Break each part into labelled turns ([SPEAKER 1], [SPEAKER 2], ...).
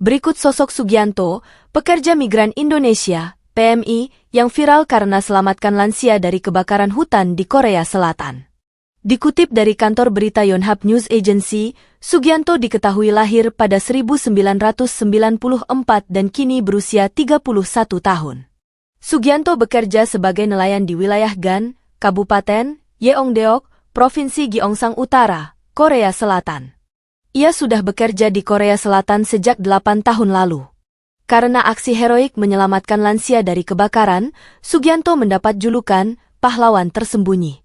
[SPEAKER 1] Berikut sosok Sugianto, pekerja migran Indonesia, PMI, yang viral karena selamatkan lansia dari kebakaran hutan di Korea Selatan. Dikutip dari kantor berita Yonhap News Agency, Sugianto diketahui lahir pada 1994 dan kini berusia 31 tahun. Sugianto bekerja sebagai nelayan di wilayah Gan, Kabupaten Yeongdeok, Provinsi Gyeongsang Utara, Korea Selatan. Ia sudah bekerja di Korea Selatan sejak 8 tahun lalu. Karena aksi heroik menyelamatkan lansia dari kebakaran, Sugianto mendapat julukan pahlawan tersembunyi.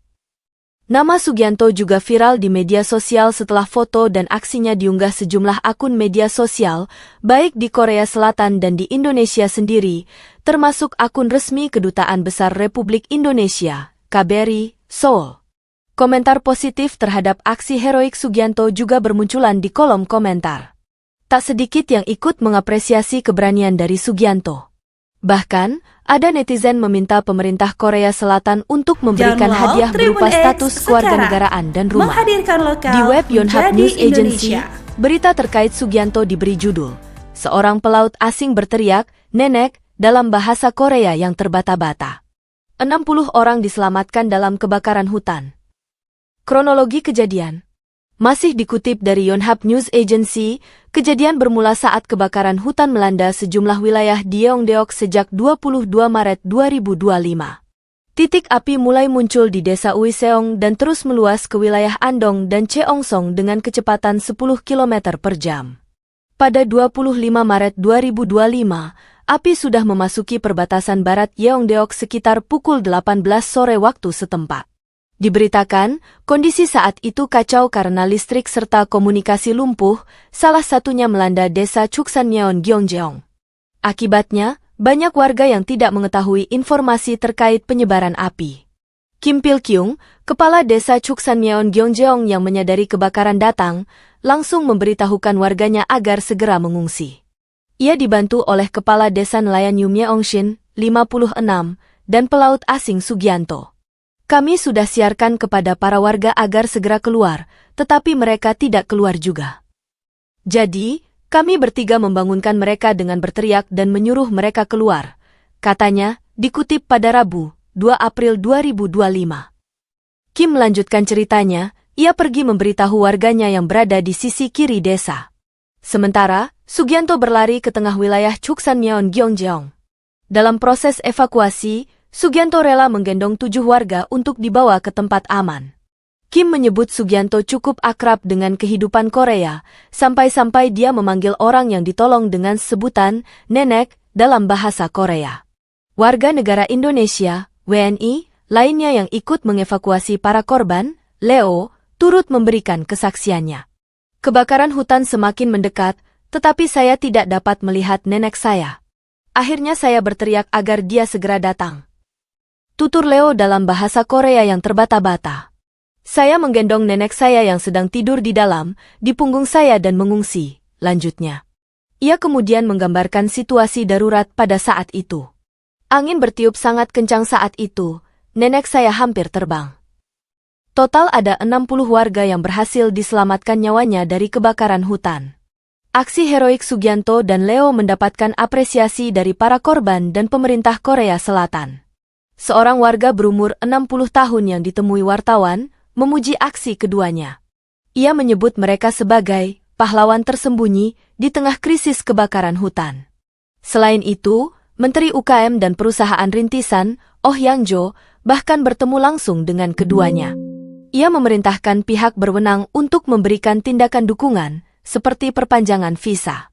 [SPEAKER 1] Nama Sugianto juga viral di media sosial setelah foto dan aksinya diunggah sejumlah akun media sosial, baik di Korea Selatan dan di Indonesia sendiri, termasuk akun resmi Kedutaan Besar Republik Indonesia, KBRI, Seoul. Komentar positif terhadap aksi heroik Sugianto juga bermunculan di kolom komentar. Tak sedikit yang ikut mengapresiasi keberanian dari Sugianto. Bahkan, ada netizen meminta pemerintah Korea Selatan untuk memberikan hadiah berupa status kewarganegaraan dan rumah. Di web Yonhap News Agency, berita terkait Sugianto diberi judul, "Seorang pelaut asing berteriak, 'Nenek,' dalam bahasa Korea yang terbata-bata. 60 orang diselamatkan dalam kebakaran hutan." Kronologi kejadian masih dikutip dari Yonhap News Agency, kejadian bermula saat kebakaran hutan melanda sejumlah wilayah di Yeongdeok sejak 22 Maret 2025. Titik api mulai muncul di desa Uiseong dan terus meluas ke wilayah Andong dan Cheongsong dengan kecepatan 10 km per jam. Pada 25 Maret 2025, api sudah memasuki perbatasan barat Yeongdeok sekitar pukul 18 sore waktu setempat. Diberitakan, kondisi saat itu kacau karena listrik serta komunikasi lumpuh, salah satunya melanda desa Chuksanyeon, Gyeongjeong. Akibatnya, banyak warga yang tidak mengetahui informasi terkait penyebaran api. Kim Pil-kyung, kepala desa Chuksanyeon, Gyeongjeong yang menyadari kebakaran datang, langsung memberitahukan warganya agar segera mengungsi. Ia dibantu oleh kepala desa nelayan Yum Yeongshin, 56, dan pelaut asing Sugianto. "Kami sudah siarkan kepada para warga agar segera keluar, tetapi mereka tidak keluar juga. Jadi, kami bertiga membangunkan mereka dengan berteriak dan menyuruh mereka keluar," katanya, dikutip pada Rabu, 2 April 2025. Kim melanjutkan ceritanya, ia pergi memberitahu warganya yang berada di sisi kiri desa. Sementara, Sugianto berlari ke tengah wilayah Chuksanyeon, Gyeongjeong. Dalam proses evakuasi, Sugianto rela menggendong 7 warga untuk dibawa ke tempat aman. Kim menyebut Sugianto cukup akrab dengan kehidupan Korea, sampai-sampai dia memanggil orang yang ditolong dengan sebutan "nenek" dalam bahasa Korea. Warga negara Indonesia, WNI, lainnya yang ikut mengevakuasi para korban, Leo, turut memberikan kesaksiannya. "Kebakaran hutan semakin mendekat, tetapi saya tidak dapat melihat nenek saya. Akhirnya saya berteriak agar dia segera datang," tutur Leo dalam bahasa Korea yang terbata-bata. "Saya menggendong nenek saya yang sedang tidur di dalam, di punggung saya dan mengungsi," lanjutnya. Ia kemudian menggambarkan situasi darurat pada saat itu. "Angin bertiup sangat kencang saat itu, nenek saya hampir terbang." Total ada 60 warga yang berhasil diselamatkan nyawanya dari kebakaran hutan. Aksi heroik Sugianto dan Leo mendapatkan apresiasi dari para korban dan pemerintah Korea Selatan. Seorang warga berumur 60 tahun yang ditemui wartawan, memuji aksi keduanya. Ia menyebut mereka sebagai pahlawan tersembunyi di tengah krisis kebakaran hutan. Selain itu, Menteri UKM dan Perusahaan Rintisan, Oh Yang-jo, bahkan bertemu langsung dengan keduanya. Ia memerintahkan pihak berwenang untuk memberikan tindakan dukungan, seperti perpanjangan visa.